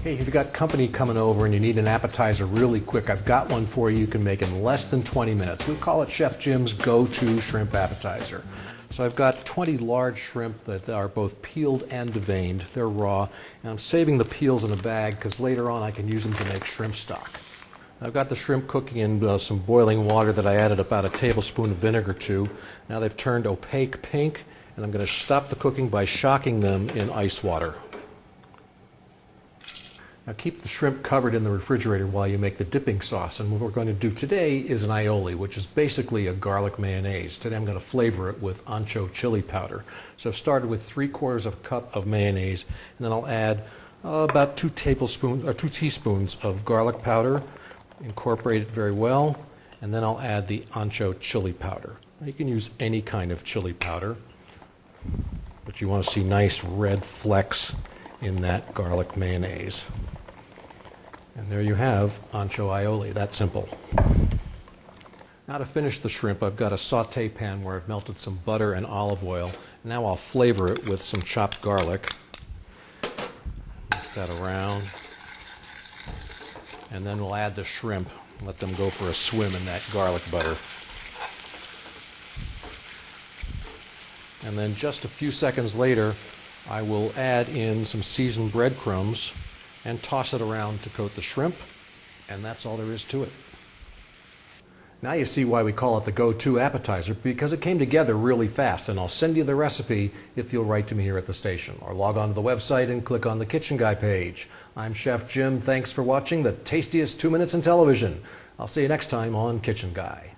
Hey, if you've got company coming over and you need an appetizer really quick, I've got one for you can make in less than 20 minutes. We call it Chef Jim's go-to shrimp appetizer. So I've got 20 large shrimp that are both peeled and deveined. They're raw, and I'm saving the peels in a bag because later on I can use them to make shrimp stock. I've got the shrimp cooking in some boiling water that I added about a tablespoon of vinegar to. Now they've turned opaque pink, and I'm going to stop the cooking by shocking them in ice water. Now keep the shrimp covered in the refrigerator while you make the dipping sauce, and what we're going to do today is an aioli, which is basically a garlic mayonnaise. Today I'm going to flavor it with ancho chili powder. So I've started with 3/4 of a cup of mayonnaise, and then I'll add about 2 teaspoons of garlic powder, incorporate it very well, and then I'll add the ancho chili powder. Now you can use any kind of chili powder, but you want to see nice red flecks in that garlic mayonnaise. And there you have ancho aioli, that simple. Now to finish the shrimp, I've got a saute pan where I've melted some butter and olive oil. Now I'll flavor it with some chopped garlic. Mix that around. And then we'll add the shrimp, let them go for a swim in that garlic butter. And then just a few seconds later, I will add in some seasoned breadcrumbs and toss it around to coat the shrimp, and that's all there is to it. Now you see why we call it the go-to appetizer, because it came together really fast, and I'll send you the recipe if you'll write to me here at the station, or log on to the website and click on the Kitchen Guy page. I'm Chef Jim. Thanks for watching the tastiest 2 minutes in television. I'll see you next time on Kitchen Guy.